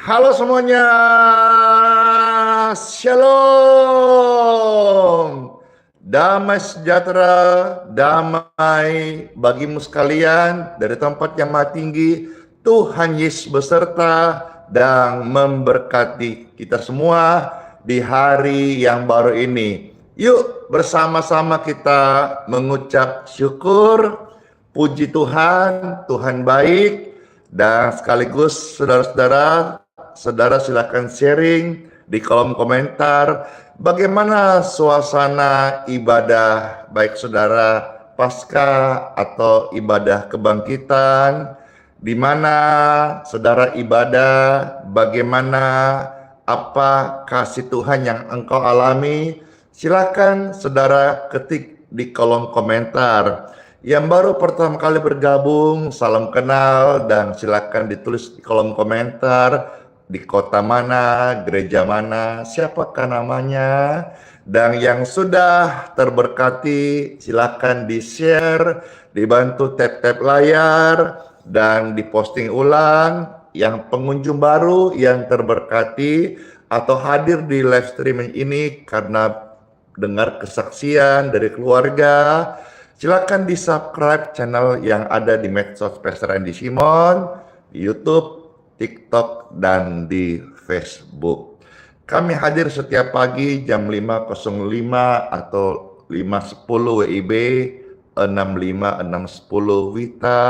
Halo semuanya, Shalom. Damai sejahtera, damai bagimu sekalian dari tempat yang maha tinggi. Tuhan Yesus beserta dan memberkati kita semua di hari yang baru ini. Yuk bersama-sama kita mengucap syukur, puji Tuhan, Tuhan baik. Dan sekaligus saudara silakan sharing di kolom komentar bagaimana suasana ibadah baik saudara pasca atau ibadah kebangkitan, di mana saudara ibadah, bagaimana apa kasih Tuhan yang engkau alami. Silakan saudara ketik di kolom komentar. Yang baru pertama kali bergabung, salam kenal dan silakan ditulis di kolom komentar di kota mana, gereja mana, siapakah namanya. Dan yang sudah terberkati silakan di-share, dibantu tap-tap layar dan diposting ulang. Yang pengunjung baru yang terberkati atau hadir di live streaming ini karena dengar kesaksian dari keluarga, silakan di subscribe channel yang ada di medsos Pastor Andy Simon, di YouTube, TikTok, dan di Facebook. Kami hadir setiap pagi jam 5.05 atau 5.10 WIB, 6.10 WITA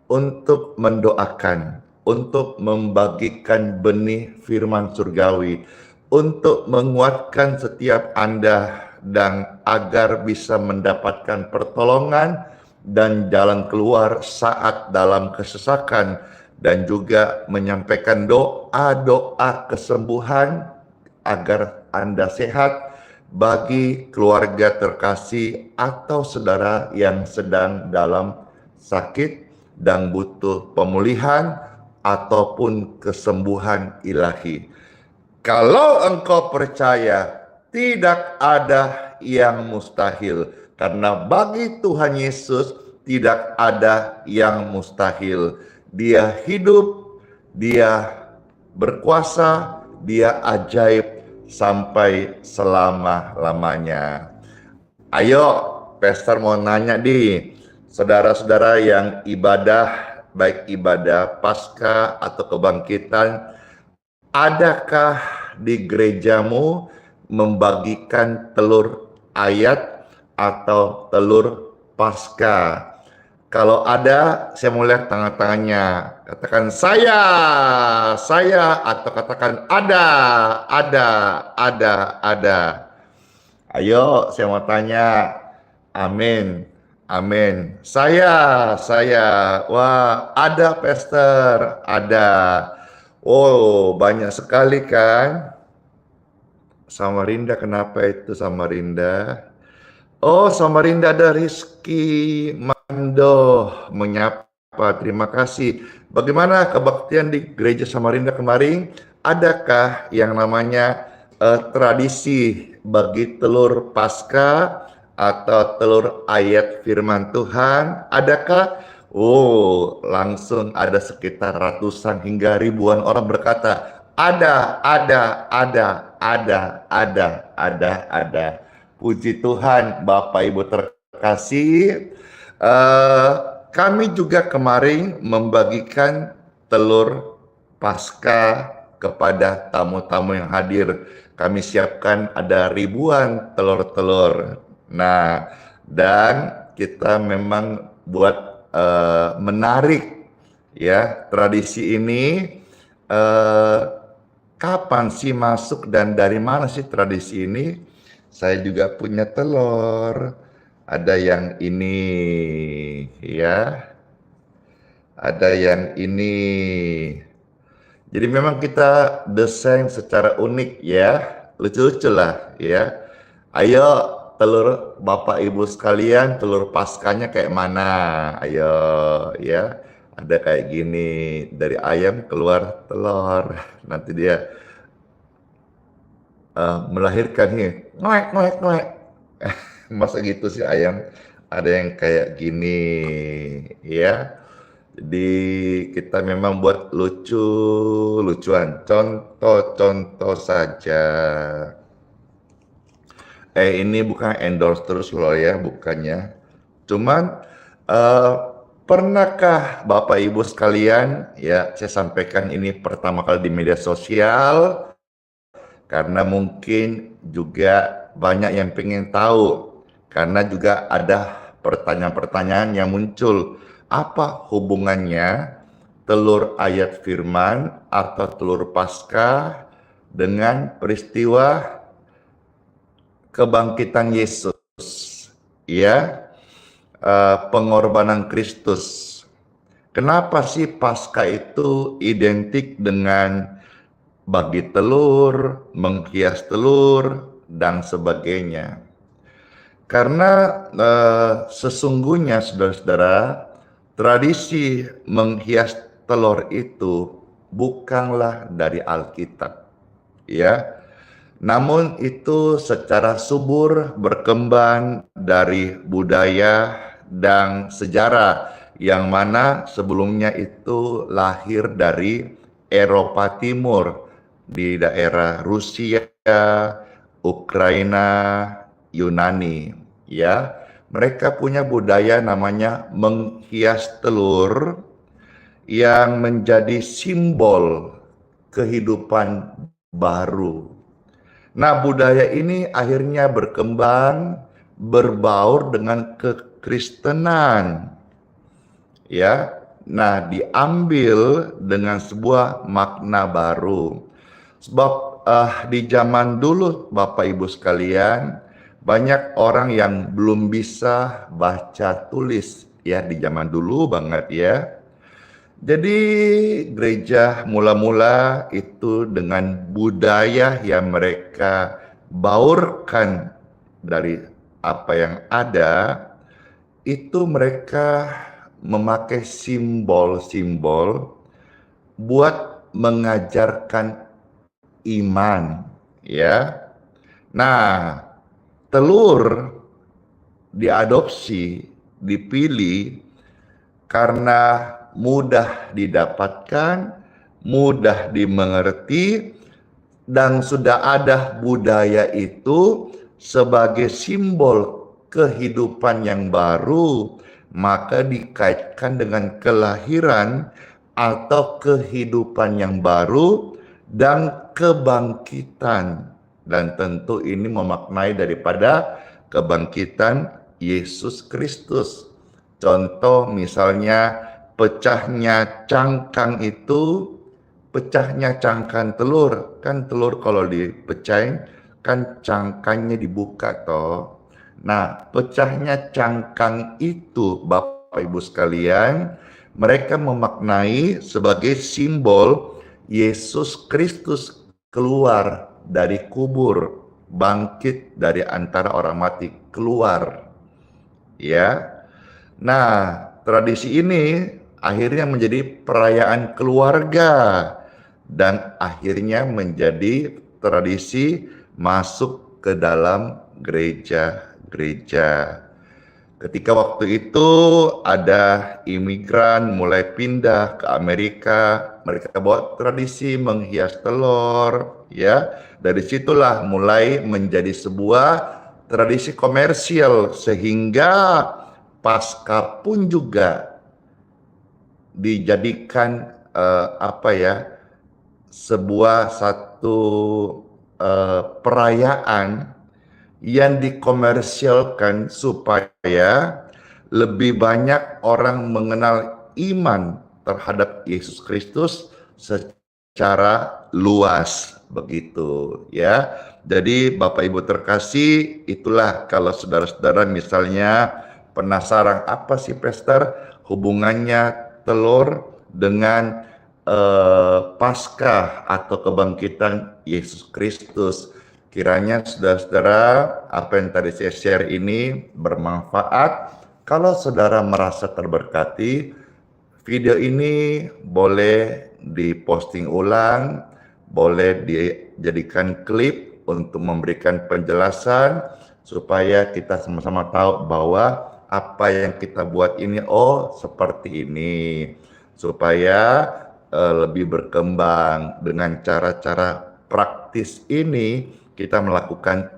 untuk mendoakan, untuk membagikan benih firman surgawi, untuk menguatkan setiap Anda dan agar bisa mendapatkan pertolongan dan jalan keluar saat dalam kesesakan, dan juga menyampaikan doa-doa kesembuhan agar Anda sehat bagi keluarga terkasih atau saudara yang sedang dalam sakit dan butuh pemulihan ataupun kesembuhan ilahi. Kalau engkau percaya, tidak ada yang mustahil, karena bagi Tuhan Yesus tidak ada yang mustahil. Dia hidup, dia berkuasa, dia ajaib sampai selama-lamanya. Ayo, Pastor mau nanya di saudara-saudara yang ibadah, baik ibadah Paskah atau kebangkitan, adakah di gerejamu membagikan telur ayat atau telur Paskah? Kalau ada, saya mau lihat tangan-tangannya. Katakan saya, atau katakan ada. Ayo, saya mau tanya. Amin, amin. Saya. Wah, ada Pastor, ada. Oh, banyak sekali kan? Samarinda, kenapa itu Samarinda? Oh, Samarinda ada Rizky Mando menyapa, terima kasih. Bagaimana kebaktian di gereja Samarinda kemarin? Adakah yang namanya tradisi bagi telur Paskah atau telur ayat firman Tuhan? Adakah? Oh, langsung ada sekitar ratusan hingga ribuan orang berkata, ada. Puji Tuhan, Bapak Ibu terkasih. Kami juga kemarin membagikan telur Paskah kepada tamu-tamu yang hadir. Kami siapkan ada ribuan telur-telur. Nah, dan kita memang buat menarik ya tradisi ini. Kapan sih masuk dan dari mana sih tradisi ini? Saya juga punya telur. Ada yang ini ya. Ada yang ini. Jadi memang kita desain secara unik ya. Lucu-lucu lah ya. Ayo telur Bapak Ibu sekalian, telur Paskahnya kayak mana? Ayo ya. Ada kayak gini, dari ayam keluar telur. Nanti dia melahirkan nih, ngoek. Masa gitu sih ayam? Ada yang kayak gini, ya. Jadi kita memang buat lucu-lucuan, contoh-contoh saja. Ini bukan endorse terus loh ya, bukannya. Cuman eh, pernahkah Bapak Ibu sekalian, ya saya sampaikan ini pertama kali di media sosial, karena mungkin juga banyak yang pengen tahu, karena juga ada pertanyaan-pertanyaan yang muncul. Apa hubungannya telur ayat firman atau telur Paskah dengan peristiwa kebangkitan Yesus, ya, pengorbanan Kristus. Kenapa sih Paskah itu identik dengan bagi telur, menghias telur, dan sebagainya? Karena sesungguhnya saudara-saudara, tradisi menghias telur itu bukanlah dari Alkitab, ya. Namun itu secara subur berkembang dari budaya dan sejarah yang mana sebelumnya itu lahir dari Eropa Timur di daerah Rusia, Ukraina, Yunani, ya. Mereka punya budaya namanya menghias telur yang menjadi simbol kehidupan baru. Nah, budaya ini akhirnya berkembang, berbaur dengan kekristenan. Ya. Nah, diambil dengan sebuah makna baru. Sebab di zaman dulu Bapak Ibu sekalian, banyak orang yang belum bisa baca tulis ya di zaman dulu banget ya. Jadi gereja mula-mula itu dengan budaya yang mereka baurkan dari apa yang ada, itu mereka memakai simbol-simbol buat mengajarkan iman, ya. Nah, telur diadopsi, dipilih karena mudah didapatkan, mudah dimengerti, dan sudah ada budaya itu sebagai simbol kehidupan yang baru, maka dikaitkan dengan kelahiran atau kehidupan yang baru dan kebangkitan. Dan tentu ini memaknai daripada kebangkitan Yesus Kristus. Contoh misalnya pecahnya cangkang itu, pecahnya cangkang telur. Kan telur kalau dipecahin, kan cangkangnya dibuka toh. Nah, pecahnya cangkang itu Bapak Ibu sekalian, mereka memaknai sebagai simbol Yesus Kristus keluar dari kubur, bangkit dari antara orang mati, keluar. Ya. Nah, tradisi ini akhirnya menjadi perayaan keluarga dan akhirnya menjadi tradisi masuk ke dalam gereja-gereja. Ketika waktu itu ada imigran mulai pindah ke Amerika, mereka bawa tradisi menghias telur, ya. Dari situlah mulai menjadi sebuah tradisi komersial sehingga Paskah pun juga dijadikan sebuah satu perayaan yang dikomersialkan supaya lebih banyak orang mengenal iman terhadap Yesus Kristus secara luas, begitu ya. Jadi Bapak Ibu terkasih, itulah kalau saudara-saudara misalnya penasaran apa sih Pastor hubungannya telur dengan Paskah atau kebangkitan Yesus Kristus. Kiranya saudara-saudara apa yang tadi saya share ini bermanfaat. Kalau saudara merasa terberkati, video ini boleh diposting ulang, boleh dijadikan klip untuk memberikan penjelasan supaya kita sama-sama tahu bahwa apa yang kita buat ini, oh seperti ini, supaya lebih berkembang dengan cara-cara praktis ini. Kita melakukan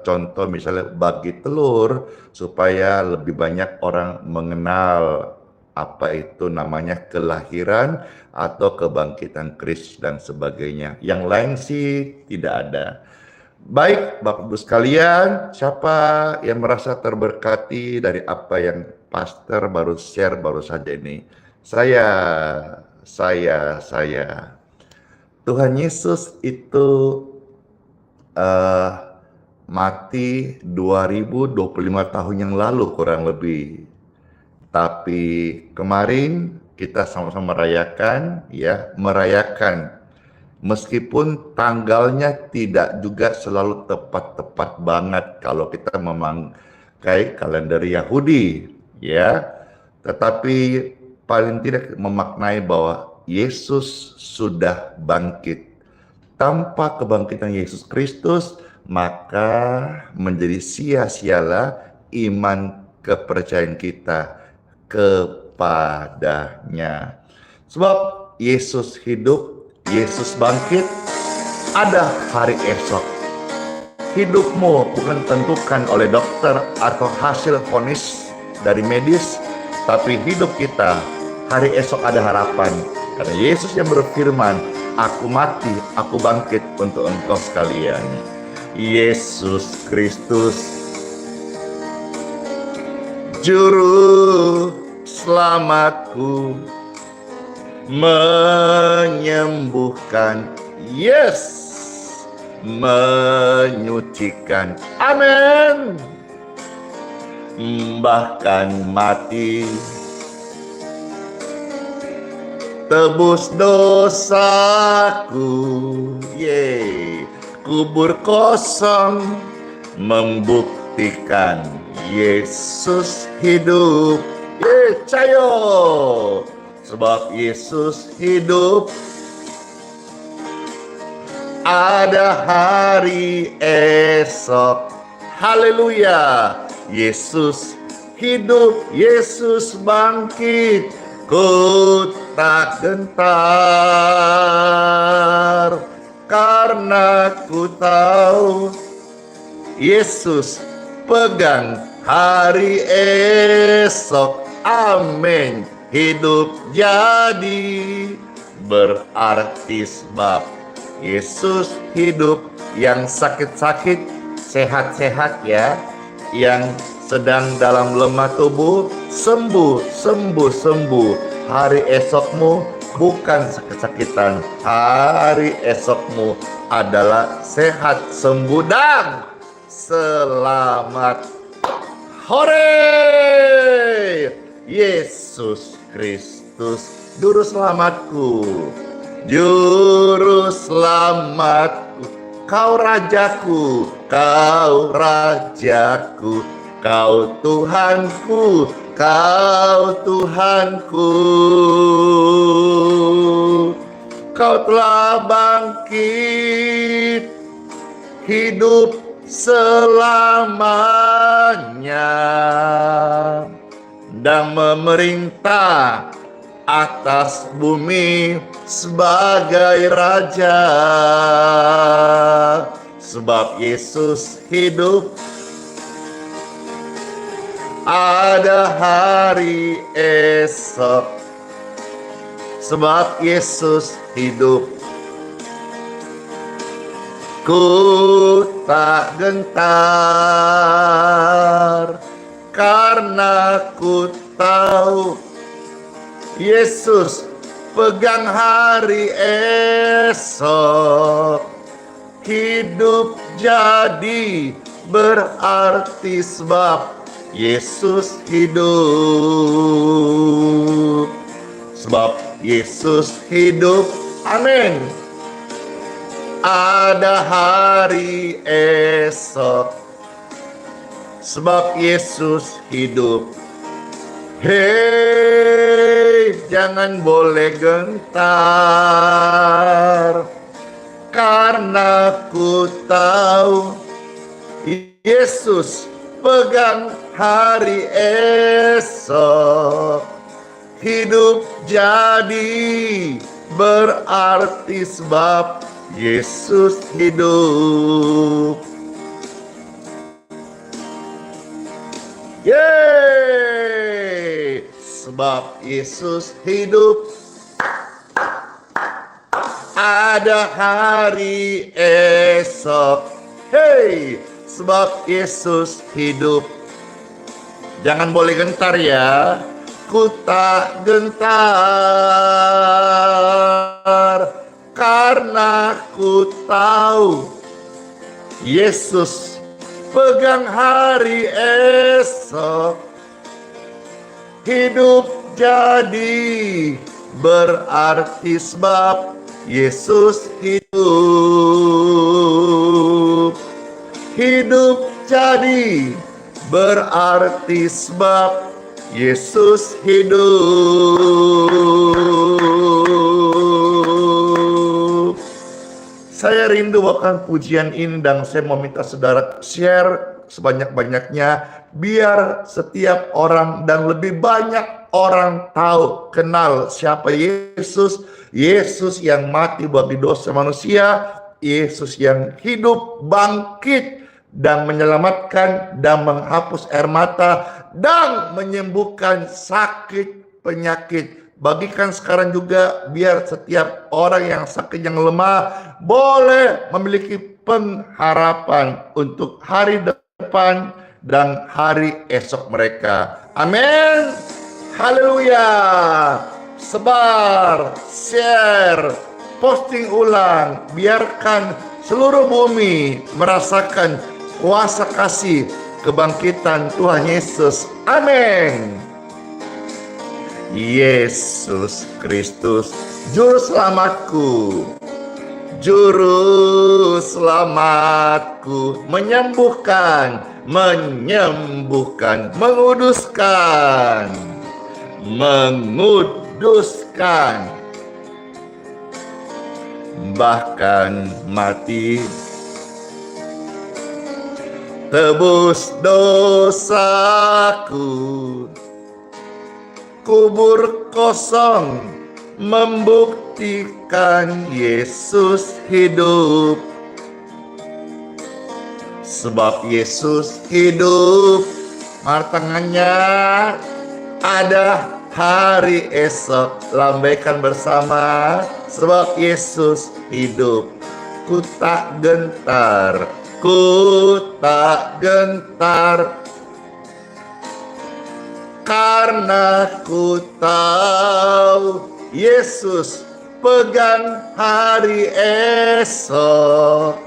contoh misalnya bagi telur supaya lebih banyak orang mengenal apa itu namanya kelahiran atau kebangkitan Kristus dan sebagainya. Yang lain sih tidak ada. Baik, Bapak Ibu sekalian, siapa yang merasa terberkati dari apa yang Pastor baru share baru saja ini? Saya. Tuhan Yesus itu eh, mati 2025 tahun yang lalu kurang lebih. Tapi kemarin kita sama-sama merayakan meskipun tanggalnya tidak juga selalu tepat-tepat banget kalau kita memakai kalender Yahudi, ya. Tetapi paling tidak memaknai bahwa Yesus sudah bangkit. Tanpa kebangkitan Yesus Kristus, maka menjadi sia-sialah iman kepercayaan kita kepadanya. Sebab Yesus hidup, Yesus bangkit, ada hari esok. Hidupmu bukan tentukan oleh dokter atau hasil vonis dari medis, tapi hidup kita, hari esok ada harapan. Karena Yesus yang berfirman, aku mati, aku bangkit untuk engkau sekalian. Yesus Kristus, Juru Selamatku, menyembuhkan, yes, menyucikan, amin. Bahkan mati tebus dosaku, kubur kosong membuktikan Yesus hidup, cayo. Sebab Yesus hidup, ada hari esok. Haleluya. Yesus hidup, Yesus bangkit, ku tak gentar, karena ku tahu Yesus pegang hari esok. Amin. Hidup jadi berarti sebab Yesus hidup. Yang sakit-sakit sehat-sehat ya, yang sedang dalam lemah tubuh sembuh. Hari esokmu bukan sakit-sakitan, hari esokmu adalah sehat, sembuh dan selamat. Hore! Yesus Kristus, Juru Selamatku, Juru Selamatku, Kau Rajaku, Kau Rajaku, Kau Tuhanku, Kau Tuhanku. Kau telah bangkit, hidup selamanya, dan memerintah atas bumi sebagai Raja. Sebab Yesus hidup, ada hari esok. Sebab Yesus hidup, ku tak gentar, karena ku tahu Yesus pegang hari esok. Hidup jadi berarti sebab Yesus hidup. Sebab Yesus hidup, amin. Ada hari esok. Sebab Yesus hidup. Hei, jangan boleh gentar, karena ku tahu Yesus pegang hari esok. Hidup jadi berarti sebab Yesus hidup. Yeay! Sebab Yesus hidup, ada hari esok. Hey! Sebab Yesus hidup. Jangan boleh gentar ya. Ku tak gentar karena ku tahu Yesus pegang hari esok. Hidup jadi berarti sebab Yesus hidup. Hidup jadi berarti sebab Yesus hidup. Saya rindu akan pujian ini dan saya mau minta saudara share sebanyak-banyaknya biar setiap orang dan lebih banyak orang tahu, kenal siapa Yesus. Yesus yang mati bagi dosa manusia, Yesus yang hidup, bangkit dan menyelamatkan dan menghapus air mata dan menyembuhkan sakit penyakit. Bagikan sekarang juga biar setiap orang yang sakit, yang lemah boleh memiliki pengharapan untuk hari depan dan hari esok mereka. Amin. Haleluya. Sebar, share, posting ulang, biarkan seluruh bumi merasakan kuasa kasih kebangkitan Tuhan Yesus. Amin. Yesus Kristus, Juru Selamatku, Juru Selamatku, menyembuhkan, menguduskan, bahkan mati, tebus dosaku. Kubur kosong membuktikan Yesus hidup. Sebab Yesus hidup, tangannya, ada hari esok. Lambaikan bersama, sebab Yesus hidup. Ku tak gentar, ku tak gentar, karena ku tahu Yesus pegang hari esok.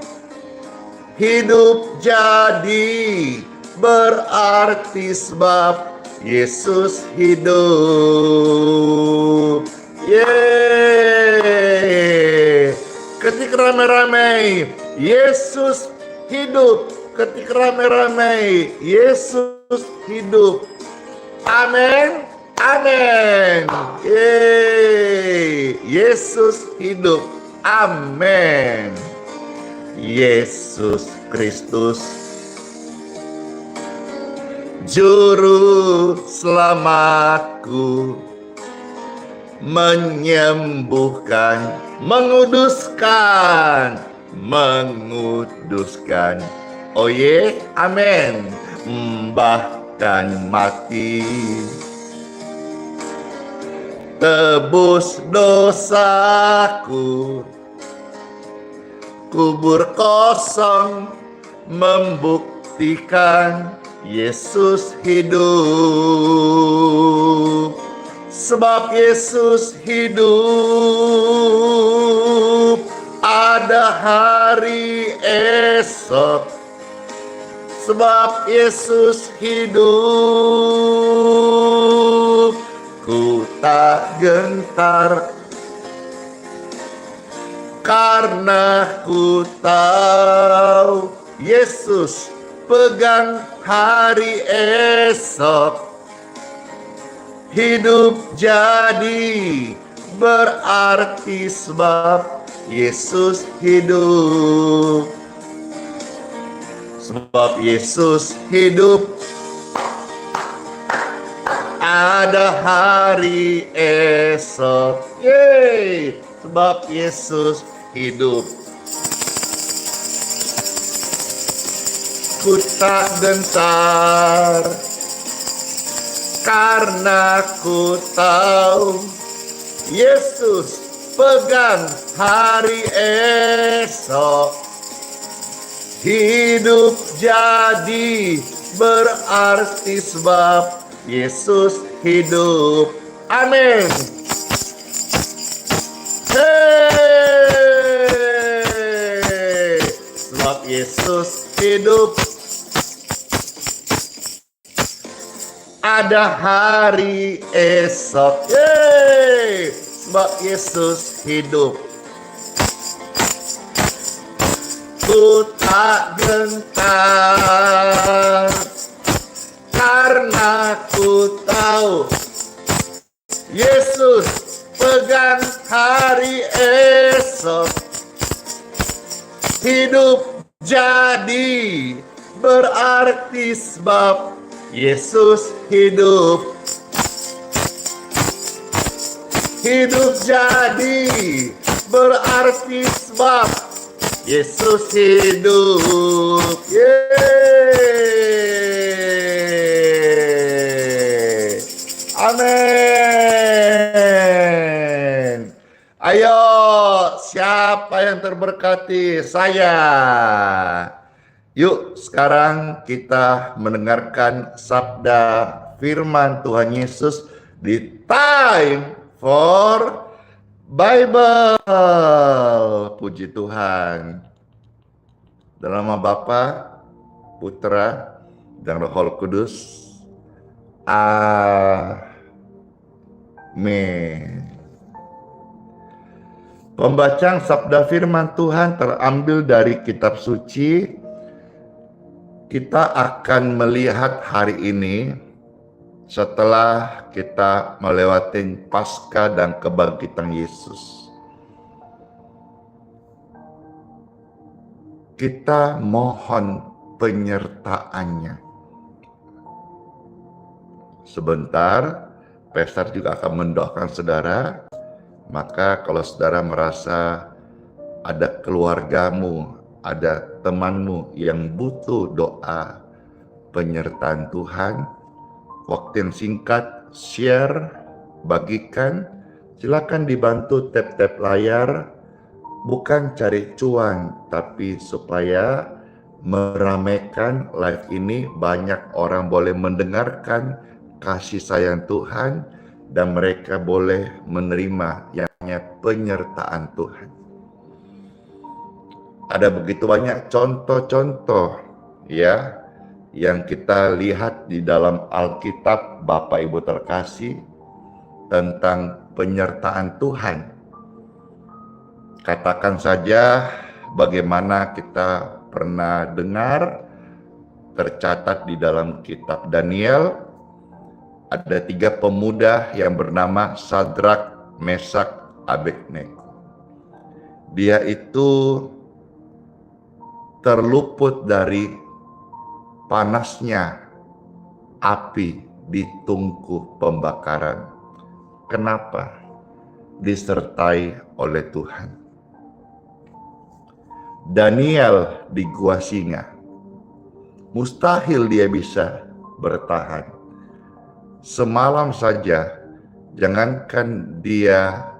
Hidup jadi berarti sebab Yesus hidup. Yeay. Ketika ramai-ramai Yesus hidup. Ketika ramai-ramai Yesus hidup. Amin. Amin. Yeay. Yesus hidup. Amin. Yesus Kristus, Juru Selamatku, menyembuhkan, menguduskan. Oh ye, amin. Bahkan mati, tebus dosaku. Kubur kosong membuktikan Yesus hidup. Sebab Yesus hidup, ada hari esok. Sebab Yesus hidup, ku tak gentar, karena ku tahu Yesus pegang hari esok. Hidup jadi berarti sebab Yesus hidup. Sebab Yesus hidup, ada hari esok. Yeay, sebab Yesus hidup. Ku tak gentar karena ku tahu Yesus pegang hari esok. Hidup jadi berarti sebab Yesus hidup. Amin. Hey, sebab Yesus hidup. Ada hari esok. Yeay, sebab Yesus hidup. Ku tak gentar karena ku tahu Yesus pegang hari esok. Hidup jadi berarti sebab Yesus hidup. Hidup jadi berarti sebab Yesus hidup. Yeay. Amin. Ayo, siapa yang terberkati? Saya. Yuk sekarang kita mendengarkan sabda firman Tuhan Yesus di Time for Bible. Puji Tuhan. Dalam nama Bapa, Putra, dan Roh Kudus. Amin. Pembacaan sabda firman Tuhan terambil dari kitab suci. Kita akan melihat hari ini setelah kita melewati Paskah dan kebangkitan Yesus. Kita mohon penyertaannya. Sebentar, Pastor juga akan mendoakan saudara. Maka kalau saudara merasa ada keluargamu, ada temanmu yang butuh doa penyertaan Tuhan, waktu yang singkat, share, bagikan, silakan dibantu tap-tap layar, bukan cari cuan, tapi supaya meramaikan live ini, banyak orang boleh mendengarkan kasih sayang Tuhan, dan mereka boleh menerima yang namanya penyertaan Tuhan. Ada begitu banyak contoh-contoh ya yang kita lihat di dalam Alkitab, Bapak Ibu terkasih, tentang penyertaan Tuhan. Katakan saja bagaimana kita pernah dengar tercatat di dalam kitab Daniel, ada 3 pemuda yang bernama Sadrak, Mesak, Abednego. Dia itu terluput dari panasnya api di tungku pembakaran. Kenapa? Disertai oleh Tuhan. Daniel di gua singa. Mustahil dia bisa bertahan. Semalam saja, jangankan dia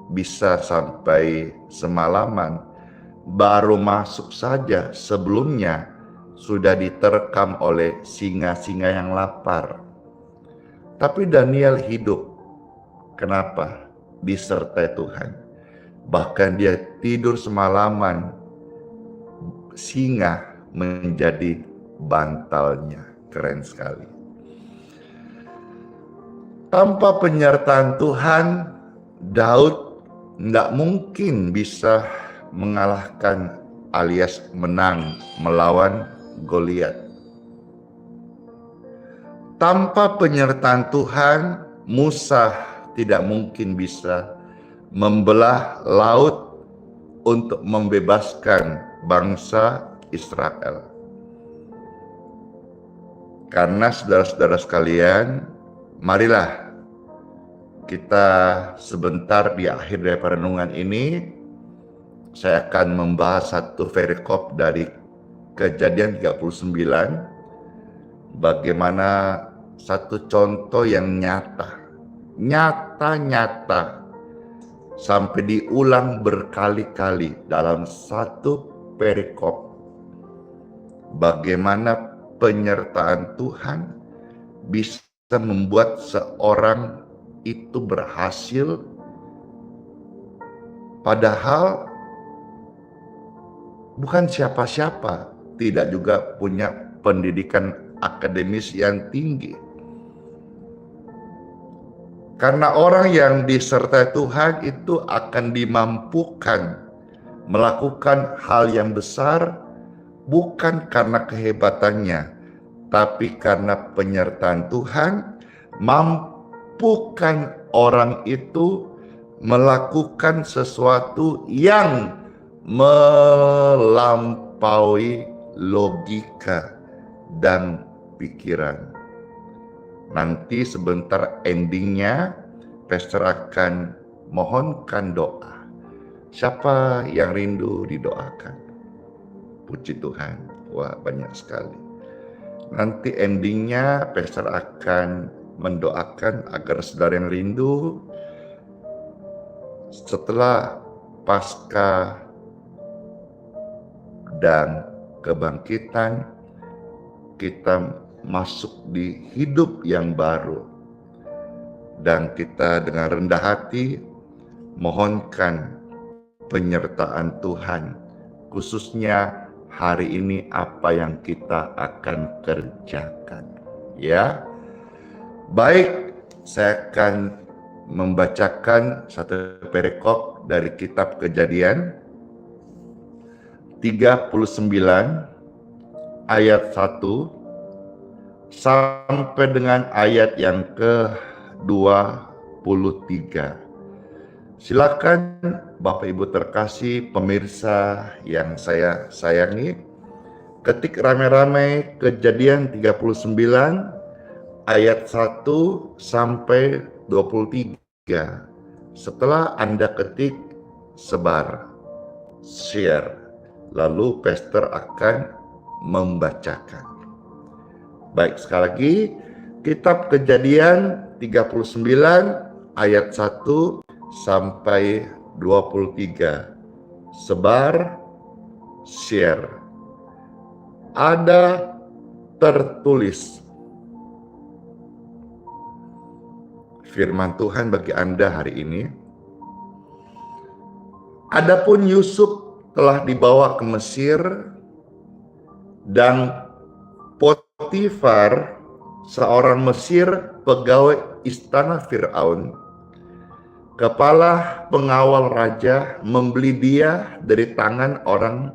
bisa sampai semalaman, baru masuk saja sebelumnya sudah diterkam oleh singa-singa yang lapar. Tapi Daniel hidup. Kenapa? Disertai Tuhan. Bahkan dia tidur semalaman, singa menjadi bantalnya. Keren sekali. Tanpa penyertaan Tuhan, Daud tidak mungkin bisa mengalahkan alias menang melawan Goliat. Tanpa penyertaan Tuhan, Musa tidak mungkin bisa membelah laut untuk membebaskan bangsa Israel. Karena saudara-saudara sekalian, Marilah kita sebentar di akhir dari perenungan ini, saya akan membahas satu perikop dari Kejadian 39, bagaimana satu contoh yang nyata sampai diulang berkali-kali dalam satu perikop, bagaimana penyertaan Tuhan bisa membuat seorang itu berhasil, padahal bukan siapa-siapa, tidak juga punya pendidikan akademis yang tinggi. Karena orang yang disertai Tuhan itu akan dimampukan melakukan hal yang besar, bukan karena kehebatannya, tapi karena penyertaan Tuhan, mampukan orang itu melakukan sesuatu yang melampaui logika dan pikiran. Nanti sebentar endingnya, Pastor akan mohonkan doa. Siapa yang rindu didoakan? Puji Tuhan, wah banyak sekali. Nanti endingnya, Pastor akan mendoakan agar saudara yang rindu setelah Paskah dan kebangkitan, kita masuk di hidup yang baru, dan kita dengan rendah hati mohonkan penyertaan Tuhan, khususnya hari ini apa yang kita akan kerjakan. Ya, baik, saya akan membacakan satu perikop dari kitab Kejadian 39 ayat 1 sampai dengan ayat yang ke-23. Silakan Bapak Ibu terkasih, pemirsa yang saya sayangi, ketik rame-rame Kejadian 39 ayat 1 sampai 23. Setelah Anda ketik, sebar, share, lalu Pastor akan membacakan. Baik, sekali lagi, kitab Kejadian 39 ayat 1 sampai 23. Sebar, share. Ada tertulis firman Tuhan bagi Anda hari ini. Adapun Yusuf telah dibawa ke Mesir, dan Potifar, seorang Mesir, pegawai istana Firaun, kepala pengawal raja, membeli dia dari tangan orang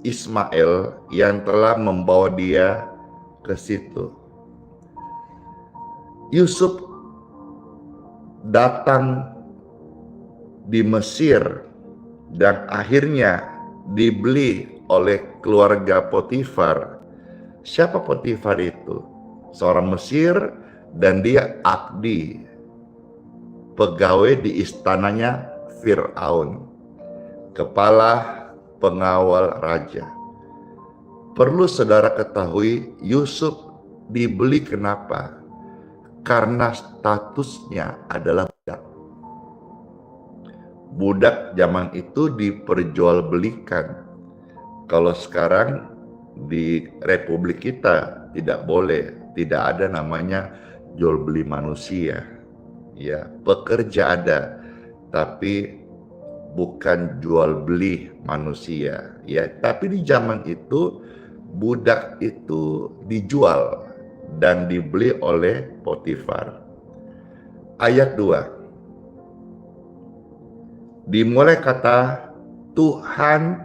Ismail yang telah membawa dia ke situ. Yusuf datang di Mesir dan akhirnya dibeli oleh keluarga Potifar. Siapa Potifar itu? Seorang Mesir, dan dia abdi, pegawai di istananya Firaun, kepala pengawal raja. Perlu saudara ketahui, Yusuf dibeli kenapa? Karena statusnya adalah budak. Budak zaman itu diperjualbelikan. Kalau sekarang di Republik kita tidak boleh, tidak ada namanya jual beli manusia. Ya, pekerja ada, tapi bukan jual beli manusia. Ya, tapi di zaman itu budak itu dijual dan dibeli oleh Potifar. Ayat 2. Dimulai kata Tuhan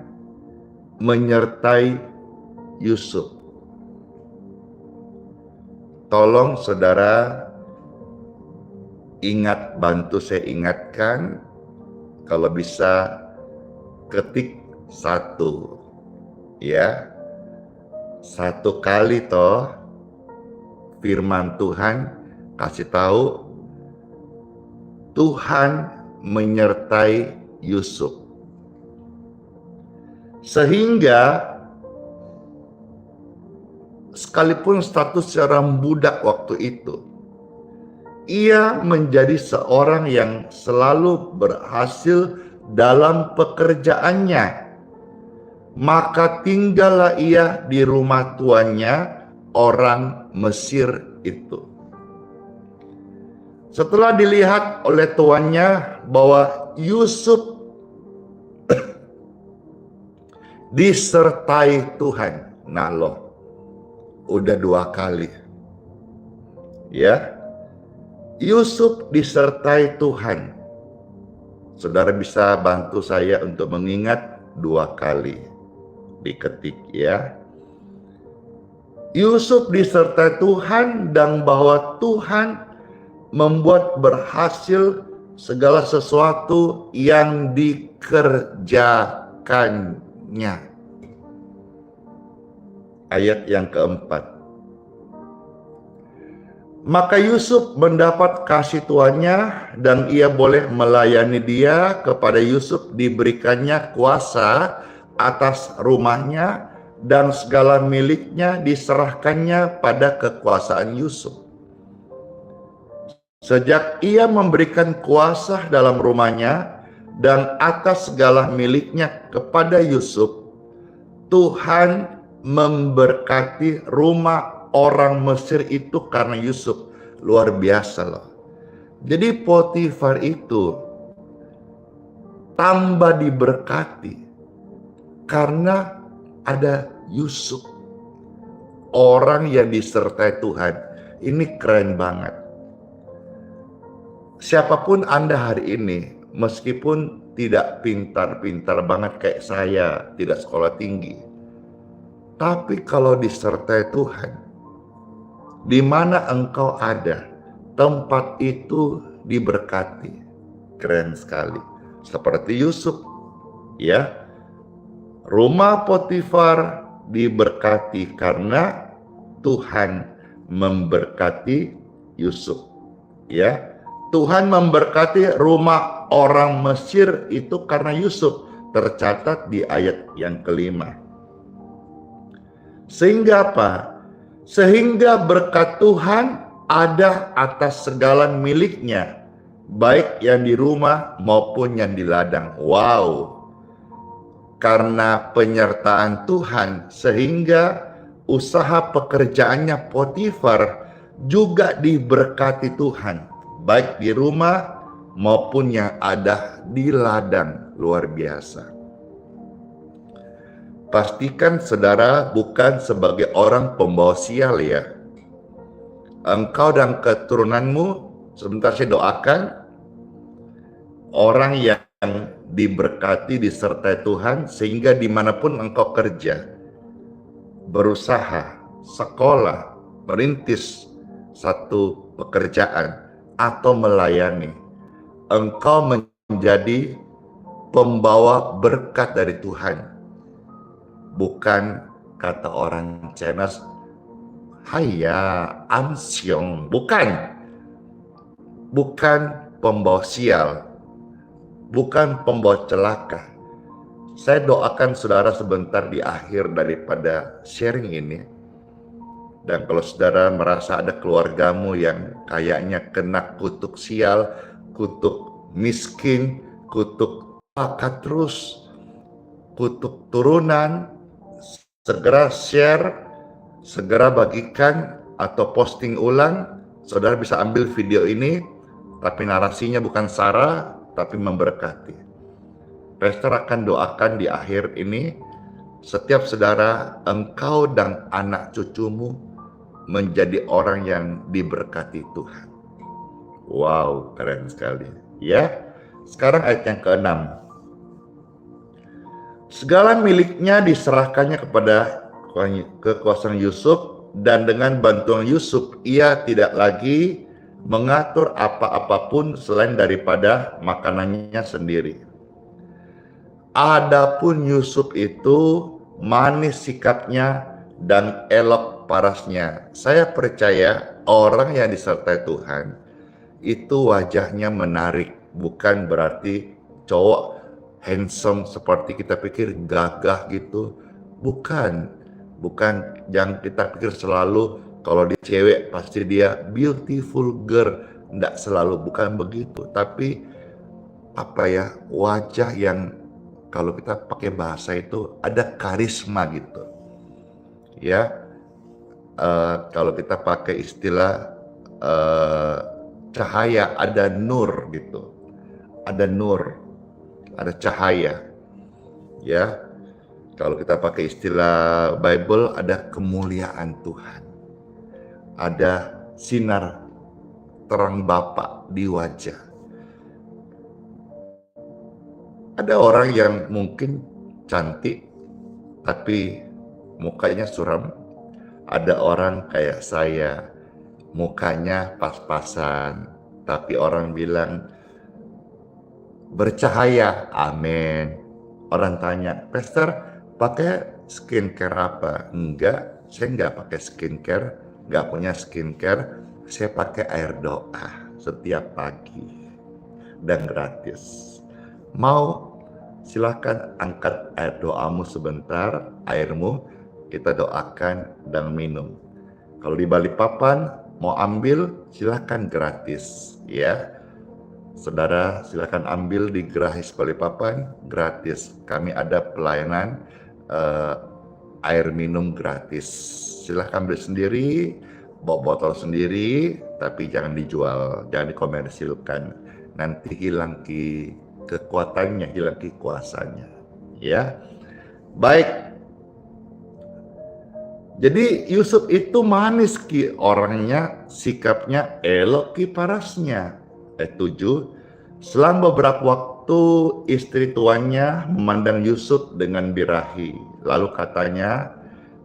menyertai Yusuf. Tolong saudara ingat, bantu saya ingatkan, kalau bisa ketik 1, ya. 1 kali toh firman Tuhan kasih tahu Tuhan menyertai Yusuf. Sehingga sekalipun status seorang budak waktu itu, ia menjadi seorang yang selalu berhasil dalam pekerjaannya. Maka tinggallah ia di rumah tuannya, orang Mesir itu. Setelah dilihat oleh tuannya bahwa Yusuf disertai Tuhan. Nah loh, udah 2 kali. Ya, Yusuf disertai Tuhan. Saudara bisa bantu saya untuk mengingat 2 kali. Diketik ya. Yusuf disertai Tuhan dan bahwa Tuhan membuat berhasil segala sesuatu yang dikerjakannya. Ayat yang keempat. Maka Yusuf mendapat kasih tuannya dan ia boleh melayani dia. Kepada Yusuf diberikannya kuasa atas rumahnya dan segala miliknya diserahkannya pada kekuasaan Yusuf. Sejak ia memberikan kuasa dalam rumahnya dan atas segala miliknya kepada Yusuf, Tuhan memberkati rumah orang Mesir itu karena Yusuf. Luar biasa loh. Jadi Potifar itu tambah diberkati karena ada Yusuf, orang yang disertai Tuhan. Ini keren banget. Siapapun Anda hari ini, meskipun tidak pintar-pintar banget kayak saya, tidak sekolah tinggi, tapi kalau disertai Tuhan, di mana engkau ada, tempat itu diberkati. Keren sekali. Seperti Yusuf, ya. Rumah Potifar diberkati karena Tuhan memberkati Yusuf. Ya. Tuhan memberkati rumah orang Mesir itu karena Yusuf. Tercatat di ayat yang kelima. Sehingga apa? Sehingga berkat Tuhan ada atas segala miliknya, baik yang di rumah maupun yang di ladang. Wow. Karena penyertaan Tuhan, sehingga usaha pekerjaannya Potifar juga diberkati Tuhan, baik di rumah maupun yang ada di ladang. Luar biasa. Pastikan saudara bukan sebagai orang pembawa sial ya. Engkau dan keturunanmu, sebentar saya doakan, orang yang diberkati, disertai Tuhan, sehingga dimanapun engkau kerja, berusaha, sekolah, merintis satu pekerjaan, atau melayani, engkau menjadi pembawa berkat dari Tuhan. Bukan kata orang Cina, haya, amsyong. Bukan pembawa sial. Bukan pembawa celaka. Saya doakan saudara sebentar di akhir daripada sharing ini. Dan kalau saudara merasa ada keluargamu yang kayaknya kena kutuk sial, kutuk miskin, kutuk pakat terus, kutuk turunan, segera share, segera bagikan atau posting ulang. Saudara bisa ambil video ini, tapi narasinya bukan sara, tapi memberkati. Pastor akan doakan di akhir ini, setiap saudara, engkau dan anak cucumu menjadi orang yang diberkati Tuhan. Wow, keren sekali. Ya, sekarang ayat yang ke-6. Segala miliknya diserahkannya kepada kekuasaan Yusuf, dan dengan bantuan Yusuf ia tidak lagi mengatur apa-apapun selain daripada makanannya sendiri. Adapun Yusuf itu manis sikapnya dan elok parasnya. Saya percaya orang yang disertai Tuhan itu wajahnya menarik, bukan berarti cowok handsome seperti kita pikir gagah gitu. Bukan, yang kita pikir selalu kalau dia cewek pasti dia beautiful girl. Enggak selalu, bukan begitu. Tapi apa ya, wajah yang kalau kita pakai bahasa itu ada karisma gitu. Ya, kalau kita pakai istilah cahaya, ada nur gitu. Ada nur, ada cahaya. Ya, kalau kita pakai istilah Bible, ada kemuliaan Tuhan. Ada sinar terang Bapa di wajah. Ada orang yang mungkin cantik, tapi mukanya suram. Ada orang kayak saya, mukanya pas-pasan, tapi orang bilang bercahaya, amin. Orang tanya, Pastor, pakai skincare apa? Enggak, saya enggak pakai skincare, enggak punya skincare. Saya pakai air doa setiap pagi dan gratis. Mau? Silakan angkat air doamu sebentar, airmu kita doakan dan minum. Kalau di Balikpapan mau ambil, silakan gratis, ya. Saudara, silakan ambil di Gerahis Balikpapan gratis. Kami ada pelayanan air minum gratis. Silakan ambil sendiri, bawa botol sendiri, tapi jangan dijual, jangan dikomersilkan. Nanti hilang kekuatannya, hilang kuasanya. Ya, baik. Jadi Yusuf itu manis orangnya, sikapnya elok parasnya. 7. Selang beberapa waktu istri tuannya memandang Yusuf dengan birahi. Lalu katanya,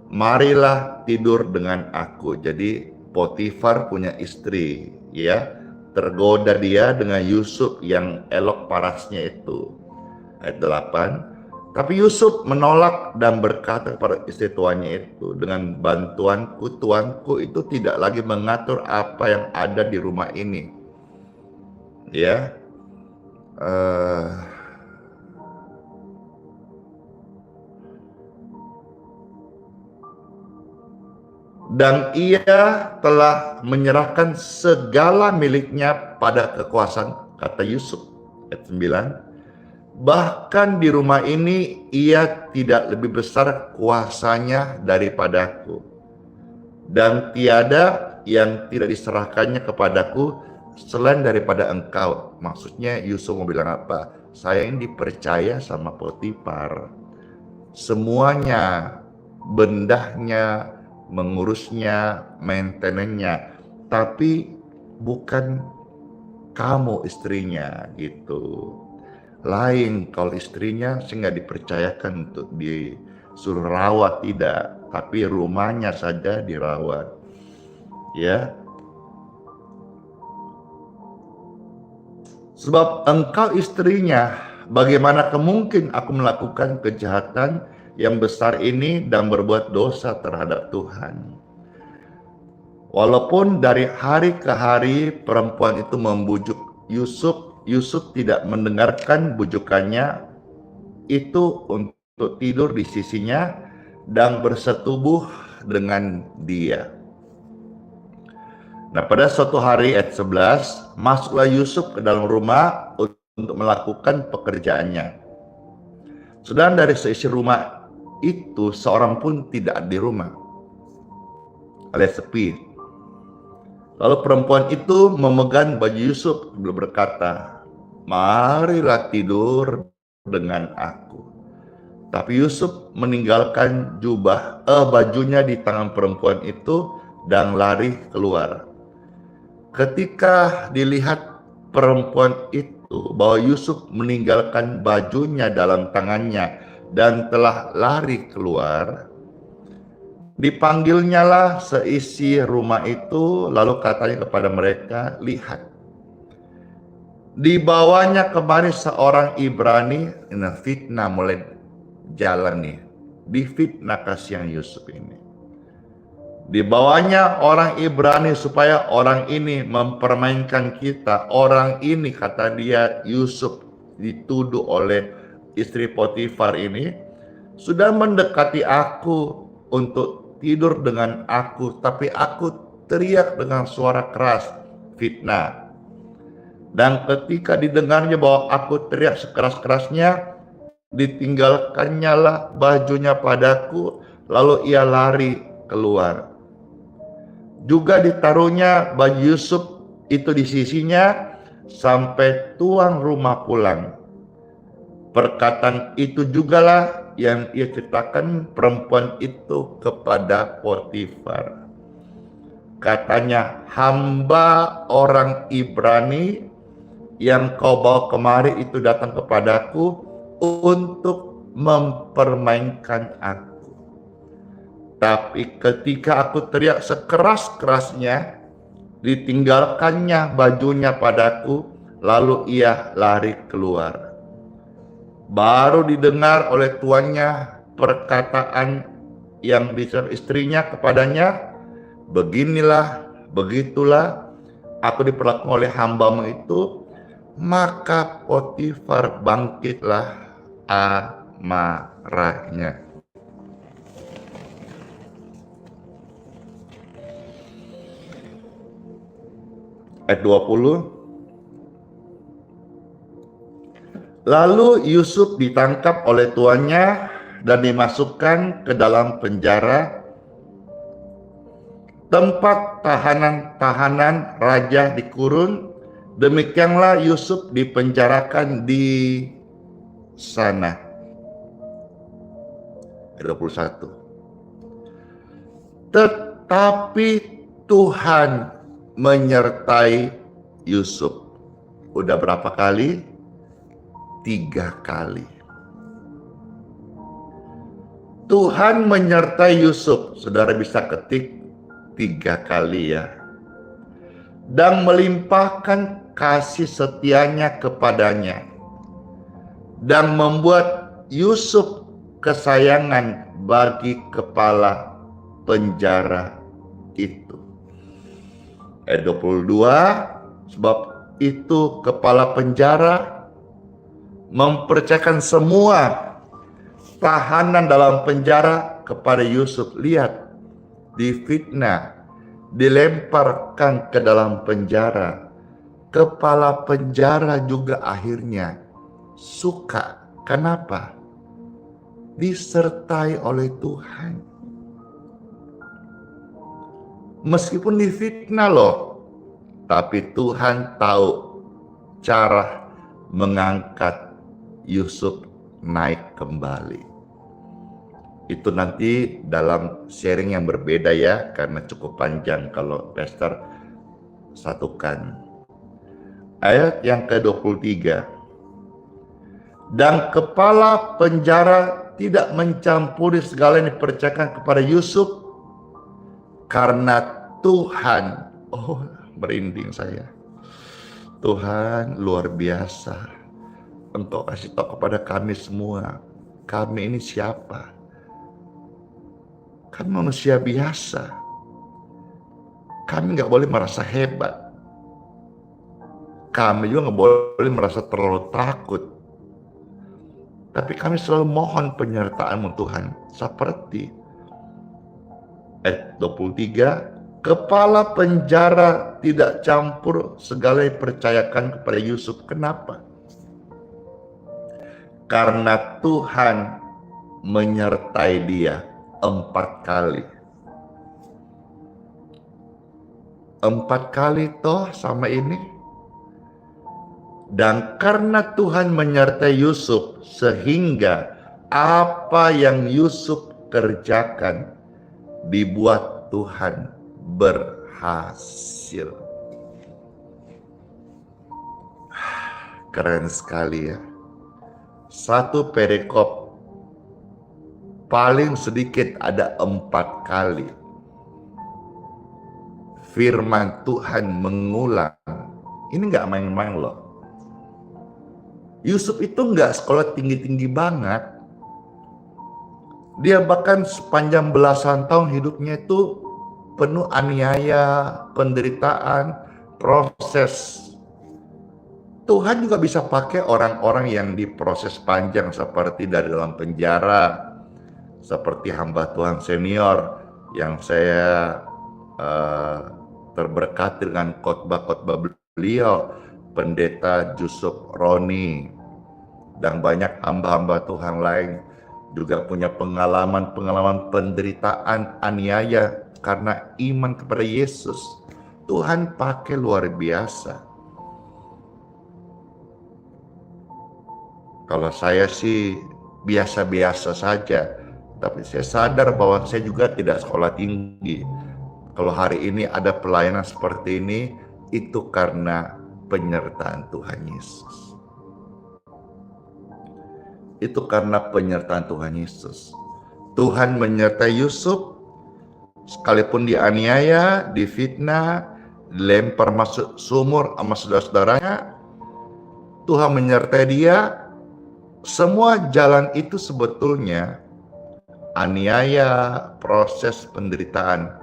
marilah tidur dengan aku. Jadi Potifar punya istri, ya. Tergoda dia dengan Yusuf yang elok parasnya itu. Ayat 8. Tapi Yusuf menolak dan berkata kepada istri tuannya itu, dengan bantuanku, tuanku itu tidak lagi mengatur apa yang ada di rumah ini. Ya, dan ia telah menyerahkan segala miliknya pada kekuasaan, kata Yusuf. Ayat 9. Bahkan di rumah ini ia tidak lebih besar kuasanya daripadaku, dan tiada yang tidak diserahkannya kepadaku selain daripada engkau. Maksudnya Yusuf mau bilang apa? Saya ini dipercaya sama Potifar. Semuanya, bendahnya, mengurusnya, maintenance-nya. Tapi bukan kamu istrinya gitu. Lain kalau istrinya sih nggak dipercayakan untuk disuruh rawat, tidak, tapi rumahnya saja dirawat, ya. Sebab engkau istrinya, bagaimana kemungkin aku melakukan kejahatan yang besar ini dan berbuat dosa terhadap Tuhan. Walaupun dari hari ke hari perempuan itu membujuk Yusuf, Yusuf tidak mendengarkan bujukannya itu untuk tidur di sisinya dan bersetubuh dengan dia. Nah, pada suatu hari ayat 11, masuklah Yusuf ke dalam rumah untuk melakukan pekerjaannya. Sedang dari seisi rumah itu seorang pun tidak di rumah, alias sepi. Lalu perempuan itu memegang baju Yusuf berkata, marilah tidur dengan aku. Tapi Yusuf meninggalkan bajunya di tangan perempuan itu dan lari keluar. Ketika dilihat perempuan itu bahwa Yusuf meninggalkan bajunya dalam tangannya dan telah lari keluar, dipanggilnyalah seisi rumah itu, lalu katanya kepada mereka, lihat, dibawanya kemari seorang Ibrani. Fitnah mulai jalan nih, difitnah kasihan Yusuf ini. Dibawanya orang Ibrani supaya orang ini mempermainkan kita. Orang ini, kata dia, Yusuf, dituduh oleh istri Potifar ini, sudah mendekati aku untuk tidur dengan aku, tapi aku teriak dengan suara keras, fitnah. Dan ketika didengarnya bahwa aku teriak sekeras-kerasnya, ditinggalkannya lah bajunya padaku, lalu ia lari keluar. Juga ditaruhnya baju Yusuf itu di sisinya sampai tuan rumah pulang. Perkataan itu jugalah yang ia ceritakan perempuan itu kepada Potifar. Katanya, hamba orang Ibrani yang kau bawa kemari itu datang kepadaku untuk mempermainkan aku. Tapi ketika aku teriak sekeras-kerasnya, ditinggalkannya bajunya padaku, lalu ia lari keluar. Baru didengar oleh tuannya perkataan yang diucap istrinya kepadanya, beginilah, begitulah, aku diperlakukan oleh hambamu itu. Maka Potifar bangkitlah amarahnya. Ayat 20. Lalu Yusuf ditangkap oleh tuannya dan dimasukkan ke dalam penjara, tempat tahanan-tahanan raja dikurun. Demikianlah Yusuf dipenjarakan di sana. Ayat 21. Tetapi Tuhan menyertai Yusuf. Udah berapa kali? 3 kali. Tuhan menyertai Yusuf. Saudara bisa ketik 3 kali ya. Dan melimpahkan kasih setianya kepadanya. Dan membuat Yusuf kesayangan bagi kepala penjara itu. Ayat 22, sebab itu kepala penjara mempercayakan semua tahanan dalam penjara kepada Yusuf. Lihat, difitnah, dilemparkan ke dalam penjara. Kepala penjara juga akhirnya suka. Kenapa? Disertai oleh Tuhan. Meskipun difitnah loh, tapi Tuhan tahu cara mengangkat Yusuf naik kembali. Itu nanti dalam sharing yang berbeda ya, karena cukup panjang kalau Pastor satukan. Ayat yang ke-23. Dan kepala penjara tidak mencampuri segala yang dipercayakan kepada Yusuf, karena Tuhan, oh merinding saya, Tuhan luar biasa. Engkau kasih tahu kepada kami semua, kami ini siapa? Kan manusia biasa. Kami gak boleh merasa hebat. Kami juga gak boleh merasa terlalu takut. Tapi kami selalu mohon penyertaan-Mu Tuhan. Seperti ayat 23, kepala penjara tidak campur segala yang dipercayakan kepada Yusuf. Kenapa? Karena Tuhan menyertai dia 4 kali. 4 kali toh sama ini. Dan karena Tuhan menyertai Yusuf, sehingga apa yang Yusuf kerjakan dibuat Tuhan berhasil. Keren sekali ya. Satu perikop paling sedikit ada 4 kali firman Tuhan mengulang. Ini gak main-main loh. Yusuf itu gak sekolah tinggi-tinggi banget. Dia bahkan sepanjang belasan tahun hidupnya itu penuh aniaya, penderitaan, proses. Tuhan juga bisa pakai orang-orang yang diproses panjang seperti dari dalam penjara, seperti hamba Tuhan senior yang saya terberkati dengan khotbah-khotbah beliau, Pendeta Yusuf Roni, dan banyak hamba-hamba Tuhan lain juga punya pengalaman-pengalaman penderitaan, aniaya karena iman kepada Yesus. Tuhan pakai luar biasa. Kalau saya sih biasa-biasa saja, tapi saya sadar bahwa saya juga tidak sekolah tinggi. Kalau hari ini ada pelayanan seperti ini, itu karena penyertaan Tuhan Yesus. Itu karena penyertaan Tuhan Yesus. Tuhan menyertai Yusuf, sekalipun dianiaya, difitnah, dilempar masuk sumur sama saudara-saudaranya, Tuhan menyertai dia. Semua jalan itu sebetulnya aniaya, proses penderitaan,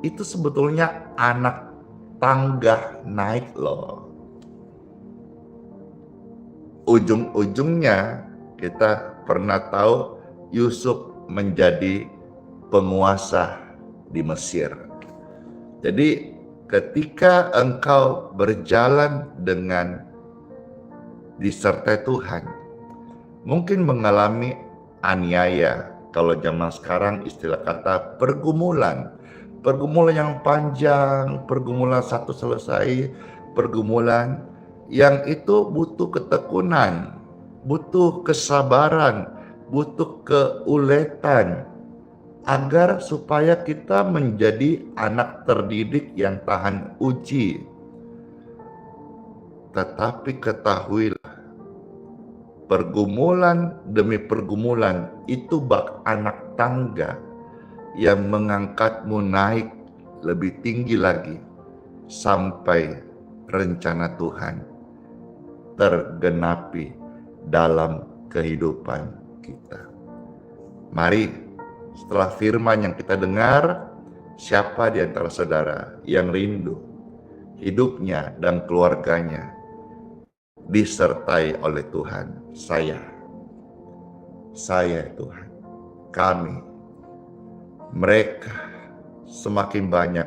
itu sebetulnya anak tangga naik loh. Ujung-ujungnya kita pernah tahu Yusuf menjadi penguasa di Mesir. Jadi ketika engkau berjalan dengan disertai Tuhan, mungkin mengalami aniaya. Kalau zaman sekarang istilah kata pergumulan. Pergumulan yang panjang, pergumulan satu selesai, pergumulan yang itu butuh ketekunan, butuh kesabaran, butuh keuletan, agar supaya kita menjadi anak terdidik yang tahan uji. Tetapi ketahuilah, pergumulan demi pergumulan itu bak anak tangga yang mengangkatmu naik lebih tinggi lagi sampai rencana Tuhan tergenapi dalam kehidupan kita. Mari, setelah firman yang kita dengar, siapa di antara saudara yang rindu hidupnya dan keluarganya disertai oleh Tuhan? Saya Tuhan, kami, mereka semakin banyak,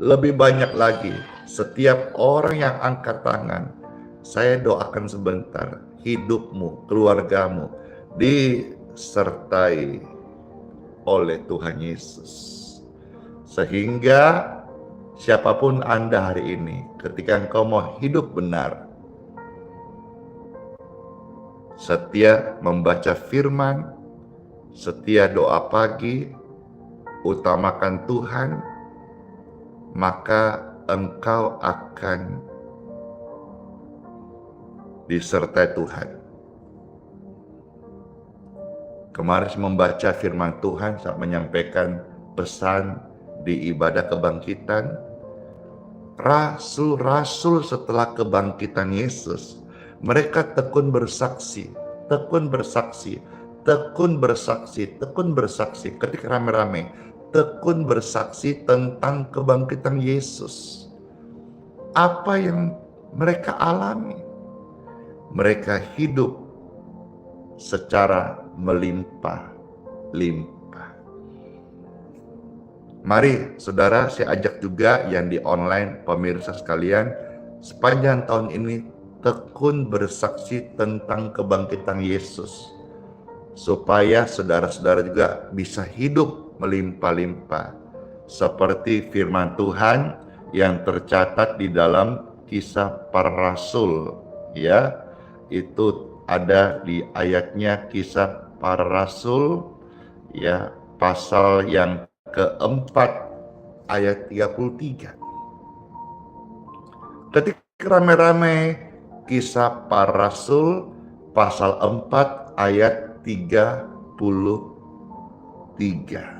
lebih banyak lagi. Setiap orang yang angkat tangan, saya doakan sebentar, hidupmu, keluargamu disertai oleh Tuhan Yesus. Sehingga siapapun Anda hari ini, ketika engkau mau hidup benar, setia membaca firman, setia doa pagi, utamakan Tuhan, maka engkau akan disertai Tuhan. Kemarin membaca firman Tuhan saat menyampaikan pesan di ibadah kebangkitan, rasul-rasul setelah kebangkitan Yesus, mereka tekun bersaksi, ketika rame-rame, tekun bersaksi tentang kebangkitan Yesus. Apa yang mereka alami? Mereka hidup secara melimpah-limpah. Mari saudara, saya ajak juga yang di online, pemirsa sekalian, sepanjang tahun ini tekun bersaksi tentang kebangkitan Yesus, supaya saudara-saudara juga bisa hidup melimpah-limpah seperti firman Tuhan yang tercatat di dalam Kisah Para Rasul, ya, itu ada di ayatnya Kisah Para Rasul, ya, pasal yang keempat ayat 33. Ketika rame-rame, Kisah Para Rasul pasal 4 ayat 33.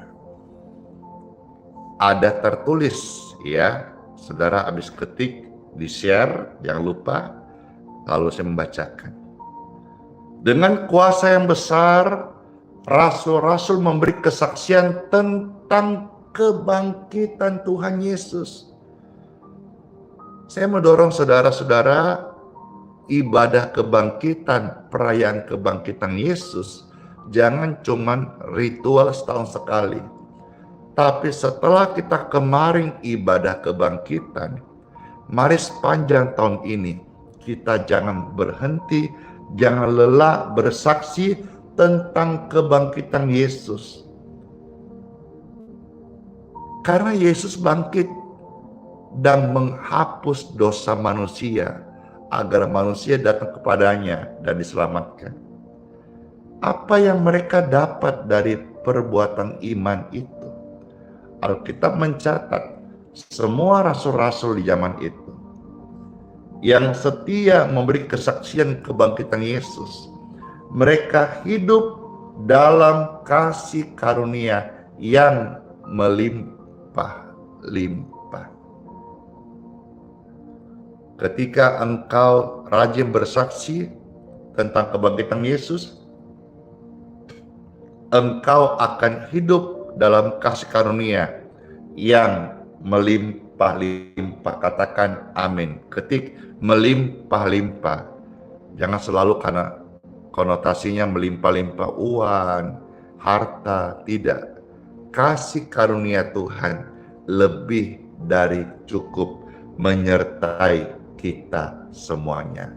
Ada tertulis, ya, saudara habis ketik, di-share, jangan lupa, lalu saya membacakan. Dengan kuasa yang besar, rasul-rasul memberi kesaksian tentang kebangkitan Tuhan Yesus. Saya mendorong saudara-saudara, ibadah kebangkitan, perayaan kebangkitan Yesus, jangan cuman ritual setahun sekali. Tapi setelah kita kemarin ibadah kebangkitan, mari sepanjang tahun ini kita jangan berhenti, jangan lelah bersaksi tentang kebangkitan Yesus. Karena Yesus bangkit dan menghapus dosa manusia agar manusia datang kepadanya dan diselamatkan. Apa yang mereka dapat dari perbuatan iman itu? Alkitab mencatat semua rasul-rasul di zaman itu yang setia memberi kesaksian kebangkitan Yesus, mereka hidup dalam kasih karunia yang melimpah-limpah. Ketika engkau rajin bersaksi tentang kebangkitan Yesus, engkau akan hidup dalam kasih karunia yang melimpah-limpah. Katakan amin. Ketik melimpah-limpah. Jangan selalu karena konotasinya melimpah-limpah uang, harta, tidak. Kasih karunia Tuhan lebih dari cukup menyertai kita semuanya.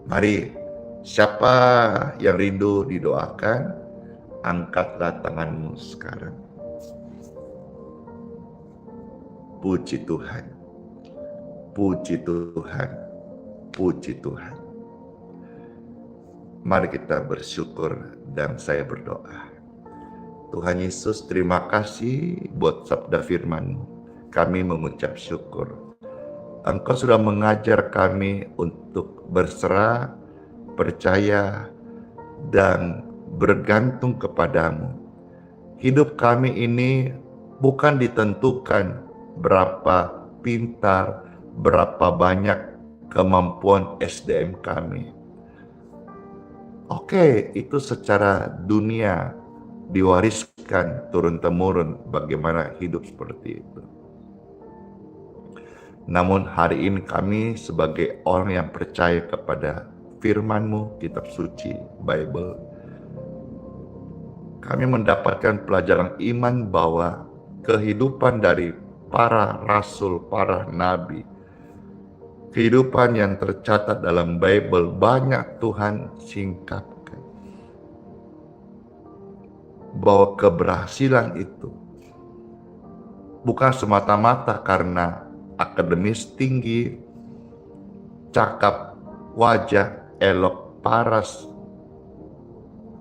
Mari, siapa yang rindu didoakan, angkatlah tanganmu sekarang. Puji Tuhan, puji Tuhan, puji Tuhan. Mari kita bersyukur dan saya berdoa. Tuhan Yesus, terima kasih buat sabda firman-Mu. Kami mengucap syukur. Engkau sudah mengajar kami untuk berserah, percaya, dan bergantung kepadamu. Hidup kami ini bukan ditentukan berapa pintar, berapa banyak kemampuan SDM kami. Oke, itu secara dunia diwariskan turun-temurun bagaimana hidup seperti itu. Namun hari ini kami sebagai orang yang percaya kepada firman-Mu, kitab suci, Bible, kami mendapatkan pelajaran iman bahwa kehidupan dari para rasul, para nabi, kehidupan yang tercatat dalam Bible banyak Tuhan singkapkan. Bahwa keberhasilan itu bukan semata-mata karena akademis tinggi, cakap, wajah, elok, paras,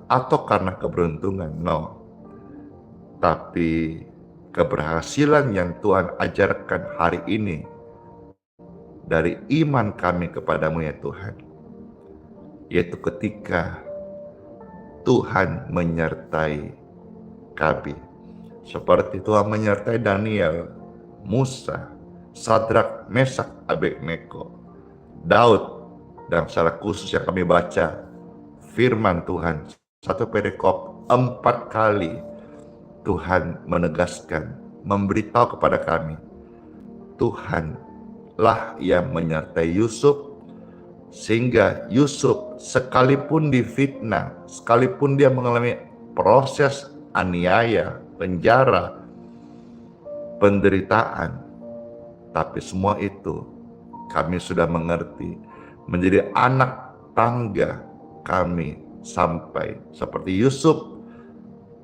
atau karena keberuntungan, no. Tapi keberhasilan yang Tuhan ajarkan hari ini dari iman kami kepadamu ya Tuhan, yaitu ketika Tuhan menyertai kami, seperti Tuhan menyertai Daniel, Musa, Sadrak, Mesak, Abednego, Daud, dan secara khusus yang kami baca firman Tuhan, 1 perikop 4 kali Tuhan menegaskan, memberitahu kepada kami, Tuhanlah yang menyertai Yusuf, sehingga Yusuf sekalipun difitnah, sekalipun dia mengalami proses aniaya, penjara, penderitaan, tapi semua itu kami sudah mengerti menjadi anak tangga kami sampai seperti Yusuf,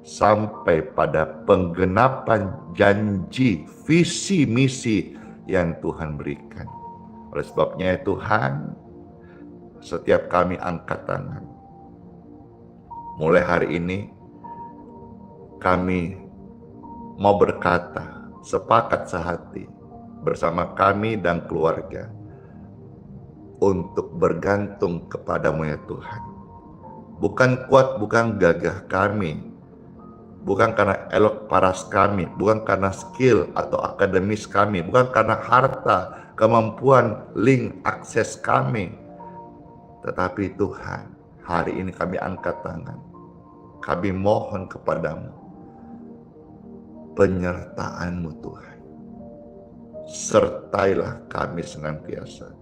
sampai pada penggenapan janji, visi, misi yang Tuhan berikan. Oleh sebabnya ya Tuhan, setiap kami angkat tangan. Mulai hari ini kami mau berkata, sepakat sehati bersama kami dan keluarga untuk bergantung kepadamu ya Tuhan. Bukan kuat, bukan gagah kami, bukan karena elok paras kami, bukan karena skill atau akademis kami, bukan karena harta, kemampuan, link, akses kami. Tetapi Tuhan, hari ini kami angkat tangan. Kami mohon kepadamu. penyertaan-Mu Tuhan. Sertailah kami senantiasa,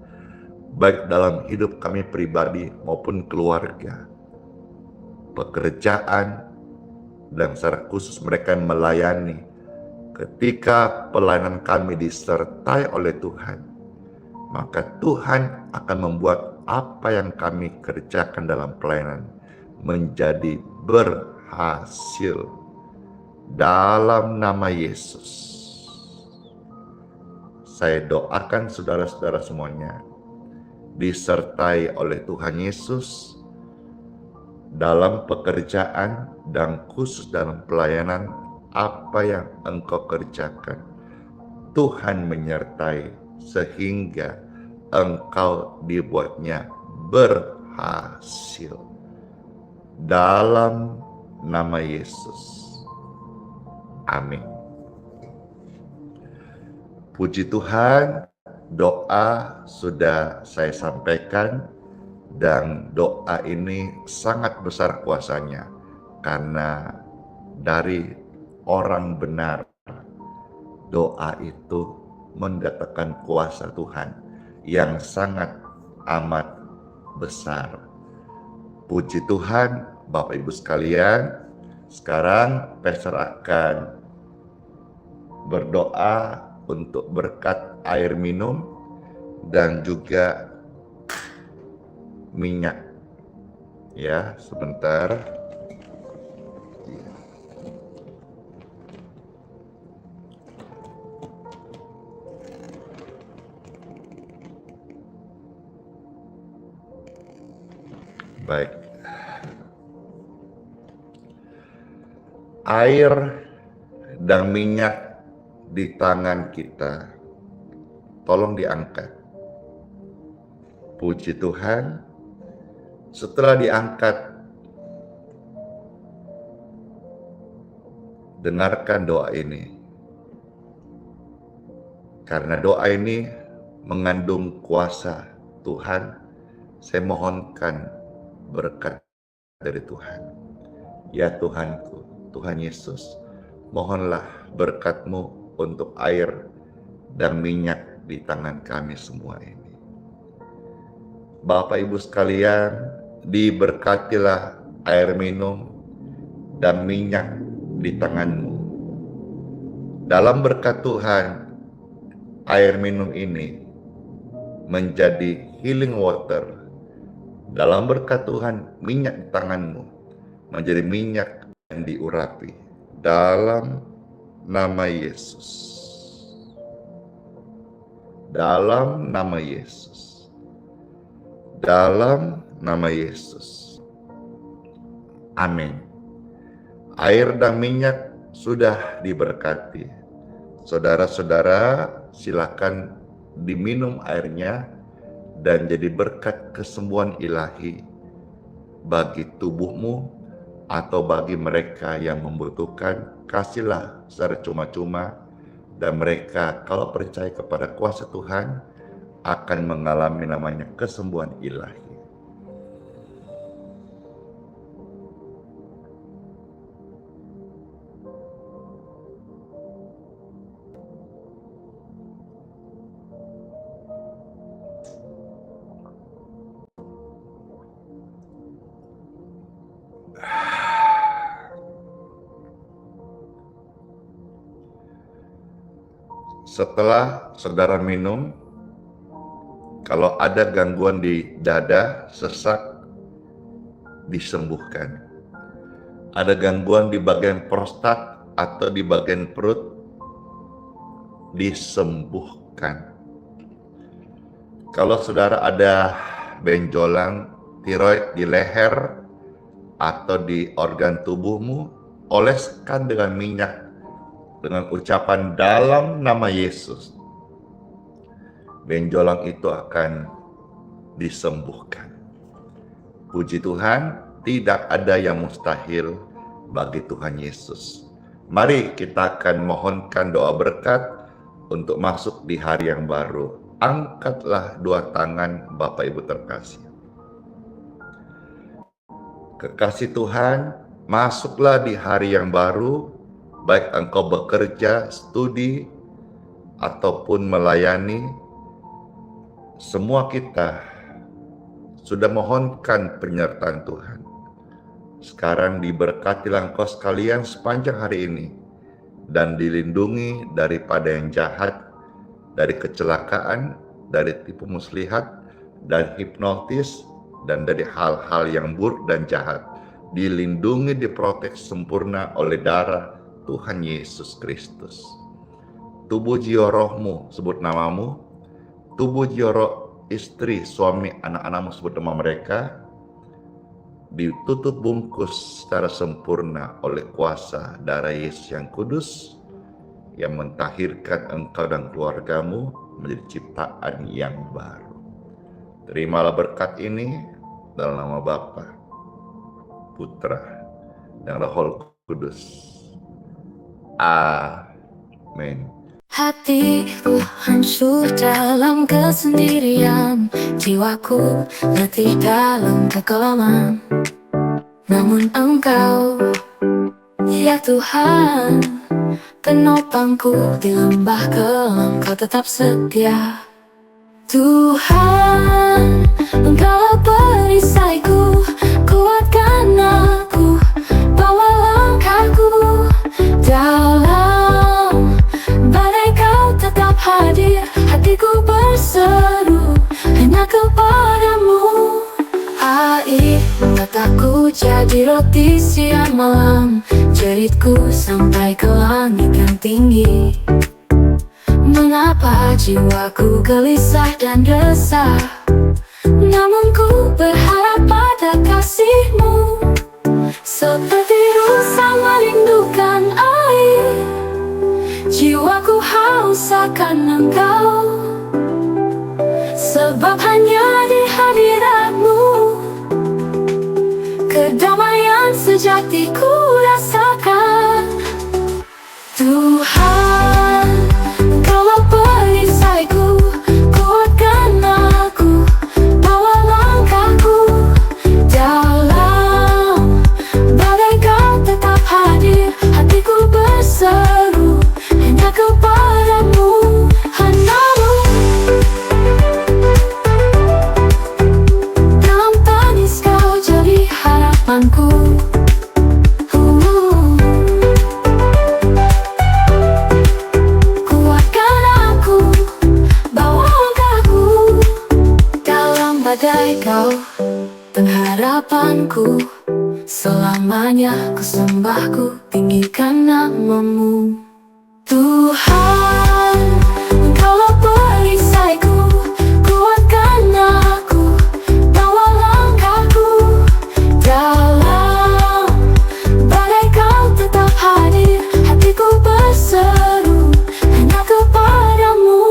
baik dalam hidup kami pribadi maupun keluarga, pekerjaan, dan secara khusus mereka yang melayani. Ketika pelayanan kami disertai oleh Tuhan, maka Tuhan akan membuat apa yang kami kerjakan dalam pelayanan menjadi berhasil. Dalam nama Yesus, saya doakan saudara-saudara semuanya disertai oleh Tuhan Yesus dalam pekerjaan dan khusus dalam pelayanan. Apa yang engkau kerjakan, Tuhan menyertai sehingga engkau dibuatnya berhasil. Dalam nama Yesus. Amin. Puji Tuhan, doa sudah saya sampaikan dan doa ini sangat besar kuasanya karena dari orang benar, doa itu mendatangkan kuasa Tuhan yang sangat amat besar. Puji Tuhan, Bapak Ibu sekalian. Sekarang Pastor akan berdoa untuk berkat air minum dan juga minyak. Ya, sebentar. Baik. Air dan minyak di tangan kita, tolong diangkat. Puji Tuhan, setelah diangkat, dengarkan doa ini. Karena doa ini mengandung kuasa Tuhan, saya mohonkan berkat dari Tuhan. Ya Tuhanku, Tuhan Yesus, mohonlah berkat-Mu untuk air dan minyak di tangan kami semua ini. Bapak Ibu sekalian, diberkatilah air minum dan minyak di tangan-Mu. Dalam berkat Tuhan, air minum ini menjadi healing water. Dalam berkat Tuhan, minyak di tangan-Mu menjadi minyak yang diurapi. Dalam nama Yesus. Dalam nama Yesus. Dalam nama Yesus. Amin. Air dan minyak sudah diberkati. Saudara-saudara, silakan diminum airnya dan jadi berkat kesembuhan ilahi bagi tubuhmu atau bagi mereka yang membutuhkan. Kasihlah secara cuma-cuma, dan mereka kalau percaya kepada kuasa Tuhan akan mengalami namanya kesembuhan ilahi. Setelah saudara minum, kalau ada gangguan di dada, sesak, disembuhkan. Ada gangguan di bagian prostat atau di bagian perut, disembuhkan. Kalau saudara ada benjolan tiroid di leher atau di organ tubuhmu, oleskan dengan minyak dengan ucapan dalam nama Yesus. Benjolan itu akan disembuhkan. Puji Tuhan, tidak ada yang mustahil bagi Tuhan Yesus. Mari kita akan mohonkan doa berkat untuk masuk di hari yang baru. Angkatlah dua tangan Bapak Ibu terkasih. Kekasih Tuhan, masuklah di hari yang baru baik engkau bekerja, studi, ataupun melayani, semua kita sudah mohonkan penyertaan Tuhan. Sekarang diberkatilah engkau sekalian sepanjang hari ini, dan dilindungi daripada yang jahat, dari kecelakaan, dari tipu muslihat, dan hipnotis, dan dari hal-hal yang buruk dan jahat. Dilindungi, diprotek sempurna oleh darah Tuhan Yesus Kristus. Tubuh jiwa rohmu sebut namamu, tubuh jiwa roh istri, suami, anak-anakmu sebut nama mereka, ditutup bungkus secara sempurna oleh kuasa darah Yesus yang kudus, yang mentahirkan engkau dan keluargamu menjadi ciptaan yang baru. Terimalah berkat ini dalam nama Bapa, Putra, dan Roh Kudus. Amin. Hatiku hancur dalam kesendirian, jiwaku letih dalam kekelaman. Namun Engkau, ya Tuhan, penopangku di lembah kelam, Kau tetap setia. Tuhan, Engkau perisaiku, kuatkan aku, bawa langkahku dalam badai. Kau tetap hadir, hatiku berseru hanya kepadamu. Air mataku jadi roti siang malam, jeritku sampai ke langit yang tinggi. Mengapa jiwaku gelisah dan resah, namun ku berharap pada kasih-Mu. Seperti rusa merindukan air, jiwaku haus akan Engkau, sebab hanya di hadirat-Mu kedamaian sejati ku rasakan. Tuhan, Engkaulah perisaiku, kuatkan aku, bawa langkahku dalam badai. Kau tetap hadir, hatiku berseru hanya kepadamu, hanya-Mu. Dalam tangis Kau jadi harapanku. Kuatkan aku, bawa langkahku dalam badai. Kau pengharapanku, selamanya ku sembah, ku tinggikan nama-Mu. Tuhan, Engkaulah perisaiku, kuatkan aku, bawa langkahku dalam badai. Kau tetap hadir, hatiku berseru hanya kepadamu.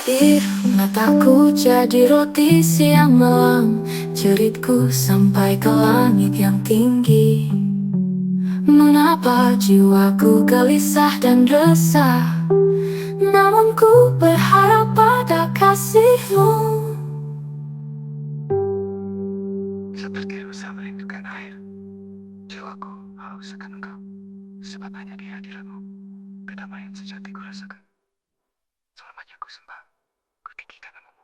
Air mataku jadi roti siang malam, jeritku sampai ke langit yang tinggi. Mengapa jiwaku gelisah dan resah, namun ku berharap pada kasih-Mu. Seperti rusa merindukan air, jiwaku haus akan Engkau, sebab hanya di hadirat-Mu kedamaian sejati ku rasakan. Selamanya ku sembah, ku tinggikan nama-Mu.